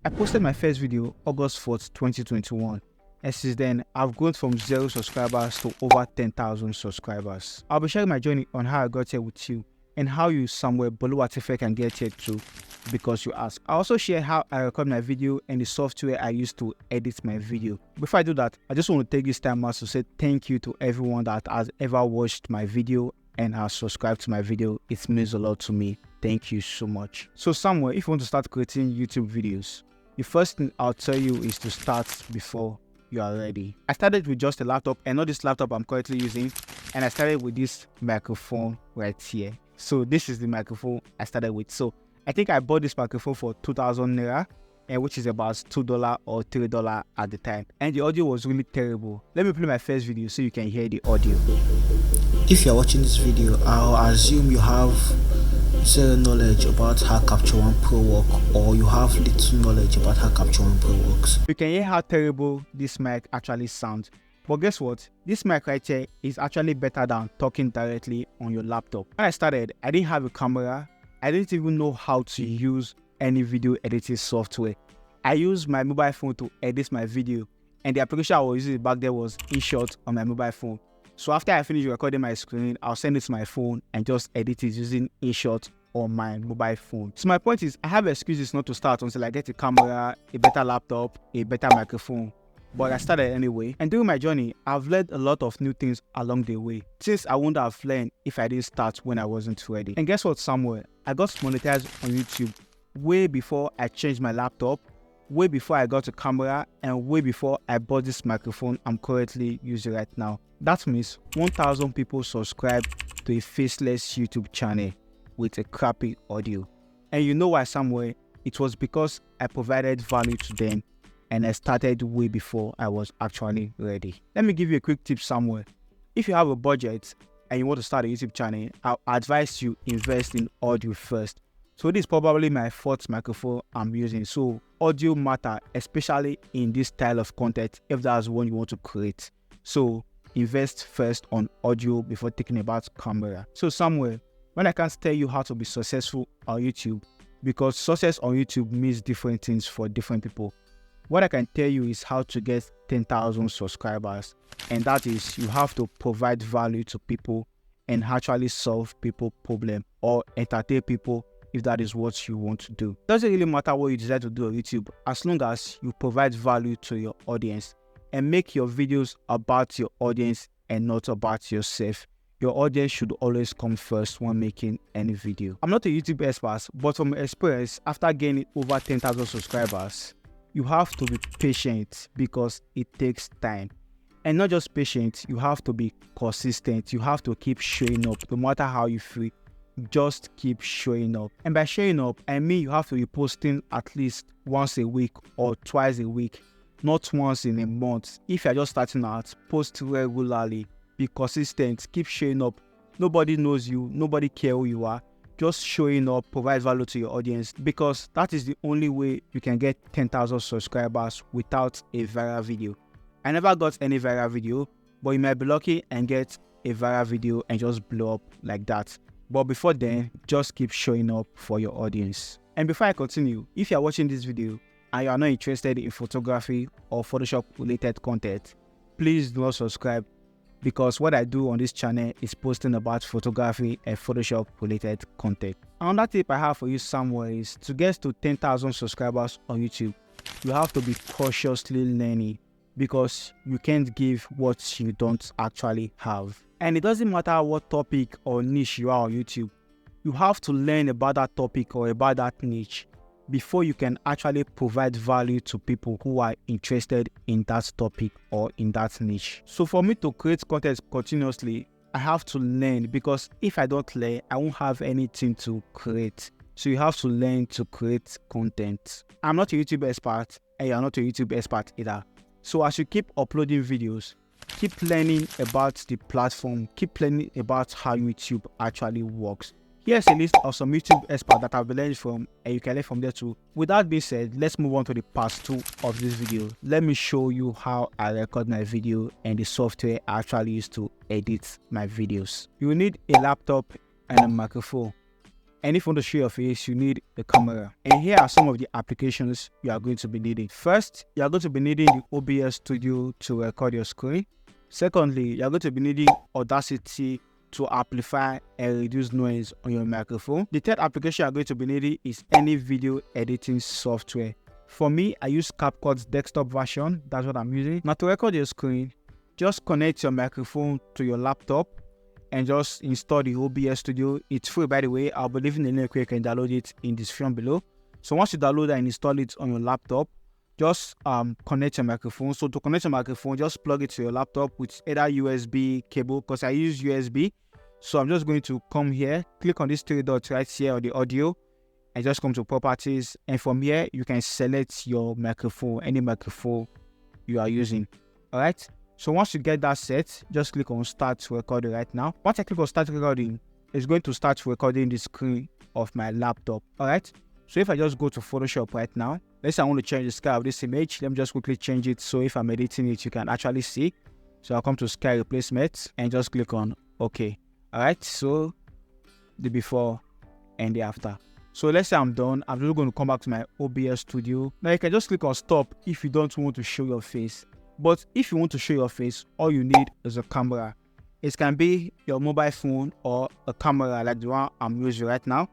I posted my first video August 4th, 2021. And since then, I've grown from 0 subscribers to over 10,000 subscribers. I'll be sharing my journey on how I got here with you and how you somewhere below Artifact can get here too, because you ask. I also share how I record my video and the software I use to edit my video. Before I do that, I just want to take this time out to say thank you to everyone that has ever watched my video and has subscribed to my video. It means a lot to me. Thank you so much. So somewhere, if you want to start creating YouTube videos, the first thing I'll tell you is to start before you are ready. I started with just a laptop, and not this laptop I'm currently using, and I started with this microphone right here. So this is the microphone I started with. So I think I bought this microphone for 2,000 naira, and which is about $2 or $3 at the time, and the audio was really terrible. Let me play my first video so you can hear the audio. If you're watching this video, I'll assume you have zero knowledge about how Capture One Pro works, or you have little knowledge about how Capture One Pro works. You can hear how terrible this mic actually sounds. But guess what? This mic right here is actually better than talking directly on your laptop. When I started, I didn't have a camera. I didn't even know how to use any video editing software. I used my mobile phone to edit my video, and the application I was using back there was InShot on my mobile phone. So after I finish recording my screen, I'll send it to my phone and just edit it using InShot on my mobile phone. So my point is, I have excuses not to start until I get a camera, a better laptop, a better microphone. But I started anyway, and during my journey, I've learned a lot of new things along the way. Things I wouldn't have learned if I didn't start when I wasn't ready. And guess what, somewhere? I got monetized on YouTube way before I changed my laptop, way before I got a camera, and way before I bought this microphone I'm currently using right now. That means 1,000 people subscribed to a faceless YouTube channel with a crappy audio. And you know why, somewhere? It was because I provided value to them, and I started way before I was actually ready. Let me give you a quick tip somewhere. If you have a budget and you want to start a YouTube channel, I'll advise you invest in audio first. So this is probably my fourth microphone I'm using. So audio matter, especially in this style of content, if that's one you want to create. So invest first on audio before thinking about camera. So somewhere, when I can't tell you how to be successful on YouTube, because success on YouTube means different things for different people, what I can tell you is how to get 10,000 subscribers, and that is you have to provide value to people and actually solve people's problem or entertain people if that is what you want to do. It doesn't really matter what you decide to do on YouTube, as long as you provide value to your audience and make your videos about your audience and not about yourself. Your audience should always come first when making any video. I'm not a YouTube expert, but from experience, after gaining over 10,000 subscribers, you have to be patient because it takes time. And not just patient, you have to be consistent. You have to keep showing up no matter how you feel. Just keep showing up. And by showing up, I mean you have to be posting at least once a week or twice a week, not once in a month. If you're just starting out, post regularly, be consistent, keep showing up. Nobody knows you, nobody cares who you are. Just showing up, provide value to your audience, because that is the only way you can get 10,000 subscribers without a viral video. I never got any viral video, but you might be lucky and get a viral video and just blow up like that. But before then, just keep showing up for your audience. And before I continue, if you are watching this video and you are not interested in photography or Photoshop related content, please do not subscribe, because what I do on this channel is posting about photography and Photoshop related content. Another tip I have for you somewhere is to get to 10,000 subscribers on YouTube, you have to be cautiously learning, because you can't give what you don't actually have. And it doesn't matter what topic or niche you are on YouTube, you have to learn about that topic or about that niche before you can actually provide value to people who are interested in that topic or in that niche. So for me to create content continuously, I have to learn, because if I don't learn, I won't have anything to create. So you have to learn to create content. I'm not a YouTube expert, and you're not a YouTube expert either. So as you keep uploading videos, keep learning about the platform, keep learning about how YouTube actually works. Here's a list of some YouTube experts that I've been learning from, and you can learn from there too. With that being said, let's move on to the part 2 of this video. Let me show you how I record my video and the software I actually use to edit my videos. You will need a laptop and a microphone. And if you want to show your face, you need the camera. And here are some of the applications you are going to be needing. First, you are going to be needing the OBS Studio to record your screen. Secondly, you are going to be needing Audacity to amplify and reduce noise on your microphone. The third application you are going to be needing is any video editing software. For me, I use CapCut's desktop version. That's what I'm using. Now, to record your screen, just connect your microphone to your laptop and just install the OBS Studio. It's free, by the way. I'll be leaving the link where you can download it in the description below. So once you download and install it on your laptop, just connect your microphone. So to connect your microphone, just plug it to your laptop with either USB cable, because I use USB. So I'm just going to come here, click on these three dots right here on the audio, and just come to properties. And from here, you can select your microphone, any microphone you are using. All right. So once you get that set, just click on start recording right now. Once I click on start recording, it's going to start recording the screen of my laptop. All right. So if I just go to Photoshop right now, let's say I want to change the sky of this image. Let me just quickly change it. So if I'm editing it, you can actually see. So I'll come to sky replacement and just click on OK. All right. So the before and the after. So let's say I'm done. I'm just going to come back to my OBS Studio. Now you can just click on stop if you don't want to show your face. But if you want to show your face, all you need is a camera. It can be your mobile phone or a camera like the one I'm using right now.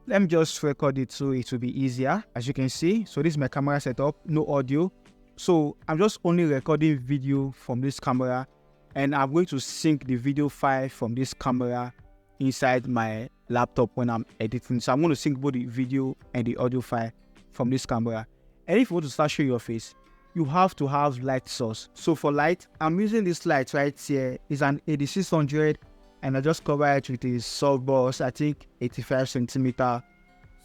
Let me just record it so it will be easier. As you can see, so this is my camera setup, no audio. So I'm just only recording video from this camera, and I'm going to sync the video file from this camera inside my laptop when I'm editing. So I'm going to sync both the video and the audio file from this camera. And if you want to start showing your face, you have to have light source. So for light, I'm using this light right here. It's an 8600, and I just cover it with a softbox. I think 85 centimeter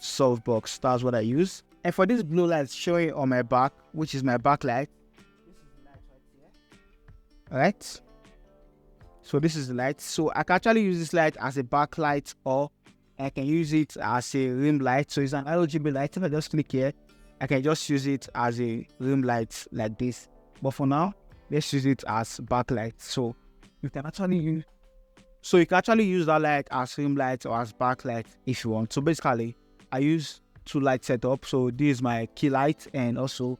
softbox. That's what I use. And for this blue light showing on my back, which is my backlight, this is the light right here. All right. So this is the light. So I can actually use this light as a backlight, or I can use it as a rim light. So it's an RGB light. If I just click here, I can just use it as a rim light like this. But for now, let's use it as backlight. So you can actually use that light as rim light or as backlight if you want. So basically, I use two light setup. So this is my key light, and also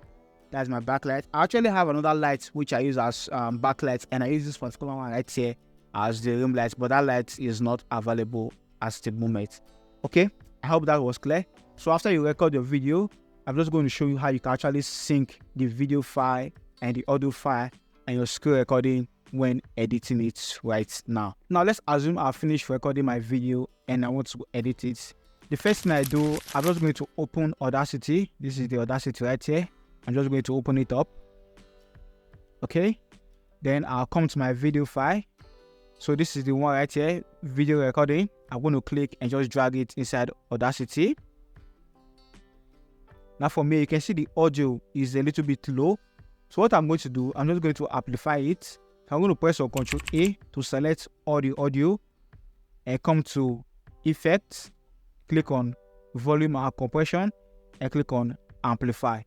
that's my backlight. I actually have another light which I use as backlight, and I use this particular one right here as the rim light, but that light is not available at the moment. Okay, I hope that was clear. So after you record your video, I'm just going to show you how you can actually sync the video file and the audio file and your screen recording when editing it right now. Now let's assume I've finished recording my video and I want to edit it. The first thing I do, I'm just going to open Audacity. This is the Audacity right here. I'm just going to open it up. Okay. Then I'll come to my video file. So this is the one right here, video recording. I'm going to click and just drag it inside Audacity. Now for me, you can see the audio is a little bit low. So what I'm going to do, I'm just going to amplify it. I'm going to press on Ctrl A to select all the audio and come to Effects, click on Volume and Compression, and click on Amplify.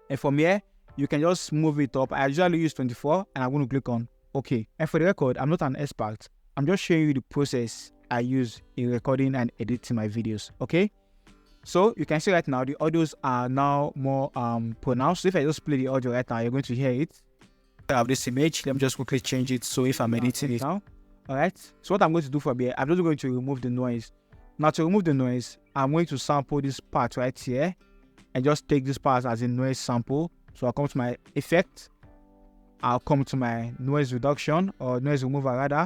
And from here, you can just move it up. I usually use 24, and I'm going to click on OK. And for the record, I'm not an expert. I'm just showing you the process I use in recording and editing my videos. Okay. So you can see right now the audios are now more pronounced. So if I just play the audio right now, you're going to hear it. I have this image. Let me just quickly change it. So if I'm editing it now, all right. So what I'm going to do from here, I'm just going to remove the noise. Now to remove the noise, I'm going to sample this part right here and just take this part as a noise sample. So I'll come to my effect. I'll come to my noise reduction or noise remover rather,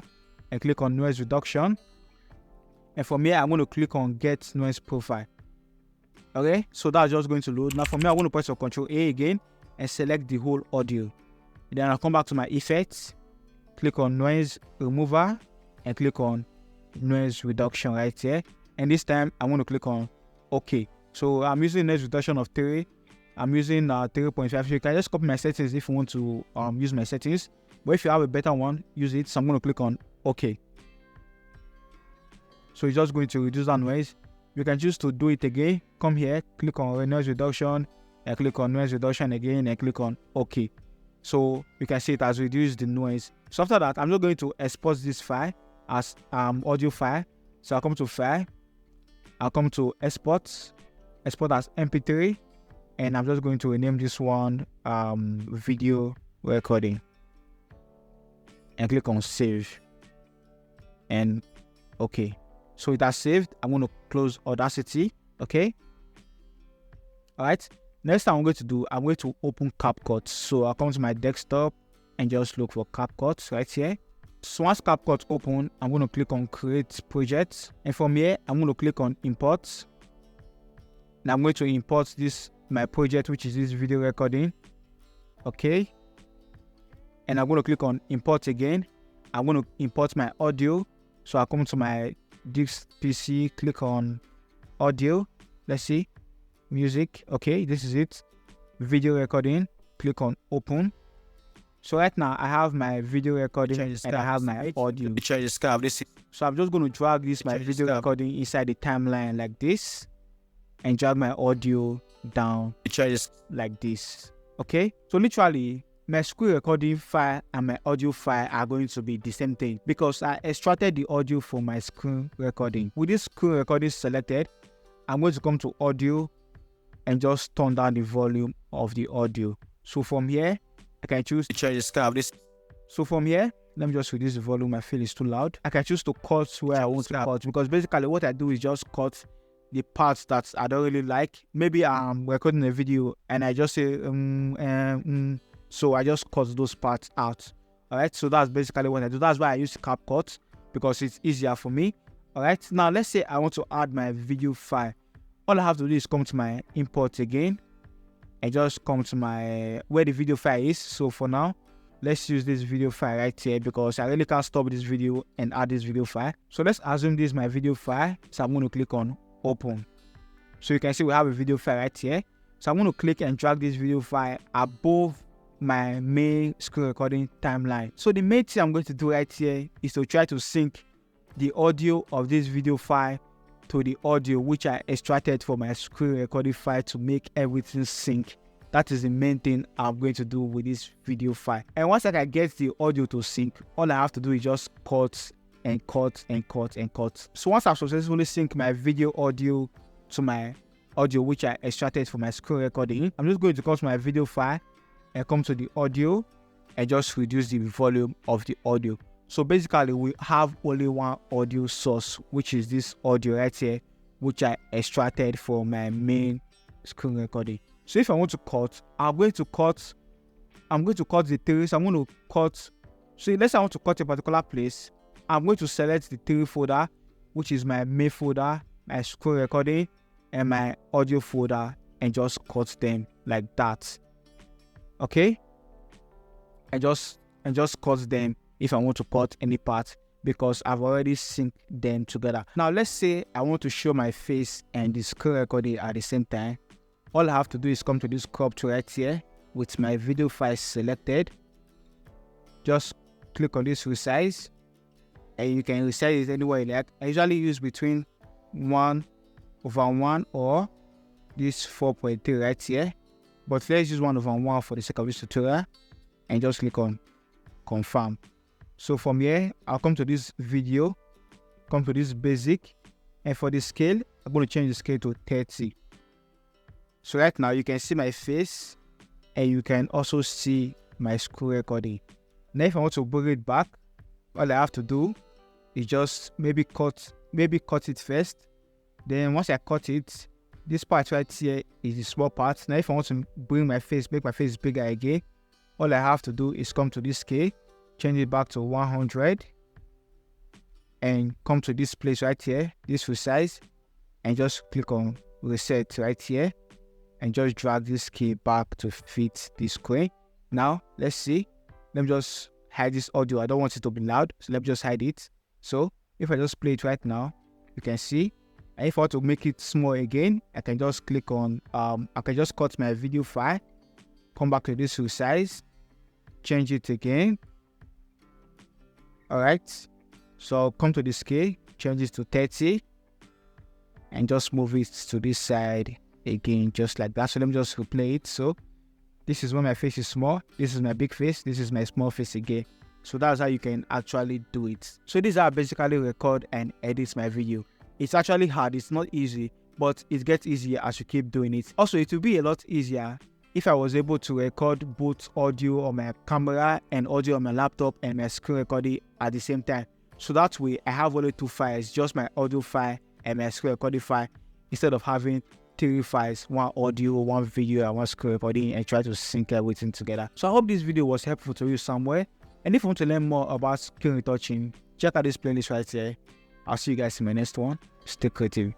and click on noise reduction. And from here, I'm going to click on get noise profile. Okay, so that's just going to load. Now from here, I'm going to press on Ctrl A again and select the whole audio. Then I'll come back to my effects, click on noise remover, and click on noise reduction right here. And this time, I'm going to click on OK. So I'm using noise reduction of 3. I'm using 3.5. So you can just copy my settings if you want to use my settings. But if you have a better one, use it. So I'm going to click on OK. So it's just going to reduce that noise. You can choose to do it again. Come here, click on noise reduction, and click on noise reduction again, and click on OK. So you can see it has reduced the noise. So after that, I'm just going to export this file as audio file. So I'll come to File, I'll come to export as mp3, and I'm just going to rename this one video recording, and click on save, and okay. So it has saved. I'm going to close Audacity. Okay. All right. Next thing I'm going to do, I'm going to open CapCut. So I'll come to my desktop and just look for CapCut right here. So once CapCut open, I'm going to click on create project, and from here I'm going to click on import. Now I'm going to import my project, which is this video recording. Okay. And I'm going to click on import again. I'm going to import my audio. So I'll come to my this PC, click on audio. Let's see, music. Okay, this is it. Video recording. Click on open. So right now I have my video recording and I have my audio. So I'm just going to drag my video recording inside the timeline like this, and drag my audio down like this. Okay, so literally my screen recording file and my audio file are going to be the same thing, because I extracted the audio from my screen recording. With this screen recording selected, I'm going to come to audio and just turn down the volume of the audio. So from here, I can choose to change the scale of this. So from here, let me just reduce the volume. I feel it's too loud. I can choose to cut where I want to cut, because basically what I do is just cut the parts that I don't really like. Maybe I'm recording a video and I just say so I just cut those parts out. Alright, so that's basically what I do. That's why I use CapCut, because it's easier for me. Alright, now let's say I want to add my video file. All I have to do is come to my import again and just come to my where the video file is. So for now, let's use this video file right here, because I really can't stop this video and add this video file. So let's assume this is my video file. So I'm going to click on open. So you can see we have a video file right here. So I'm going to click and drag this video file above my main screen recording timeline. So the main thing I'm going to do right here is to try to sync the audio of this video file to the audio which I extracted from my screen recording file to make everything sync. That is the main thing I'm going to do with this video file. And once I can get the audio to sync, all I have to do is just cut and cut and cut and cut. So once I've successfully synced my video audio to my audio which I extracted from my screen recording, I'm just going to come to my video file and come to the audio and just reduce the volume of the audio. So basically we have only one audio source, which is this audio right here, which I extracted from my main screen recording. So if I want to cut, I'm going to cut the tree. So I'm going to cut. So let's say I want to cut a particular place. I'm going to select the tree folder, which is my main folder, my screen recording, and my audio folder, and just cut them like that. Okay, and just cut them if I want to cut any part, because I've already synced them together. Now let's say I want to show my face and the screen recording at the same time. All I have to do is come to this crop tool right here with my video file selected. Just click on this resize, and you can resize it anywhere you like. I usually use between 1/1 or this 4.3 right here. But let's use 1/1 for the sake of this tutorial, and just click on confirm. So from here, I'll come to this video, come to this basic, and for the scale, I'm going to change the scale to 30. So right now you can see my face, and you can also see my screen recording. Now if I want to bring it back, all I have to do is just maybe cut it first. Then once I cut it, this part right here is the small part. Now if I want to bring my face, make my face bigger again, all I have to do is come to this scale, change it back to 100, and come to this place right here, this resize, and just click on reset right here, and just drag this scale back to fit the screen. Now let's see. Let me just hide this audio. I don't want it to be loud, so let me just hide it. So if I just play it right now, you can see. And if I want to make it small again, I can just click on I can just cut my video file, come back to this resize, change it again. Alright, so I'll come to the scale, change it to 30, and just move it to this side again, just like that. So let me just replay it. So this is when my face is small, this is my big face, this is my small face again. So that's how you can actually do it. So this is how I basically record and edit my video. It's actually hard, it's not easy, but it gets easier as you keep doing it. Also, it will be a lot easier if I was able to record both audio on my camera and audio on my laptop and my screen recording at the same time. So that way I have only 2 files, just my audio file and my screen recording file, instead of having 3 files, 1 audio, 1 video, and 1 screen recording, and try to sync everything together. So I hope this video was helpful to you somewhere. And if you want to learn more about screen retouching, check out this playlist right here. I'll see you guys in my next one. Stay creative.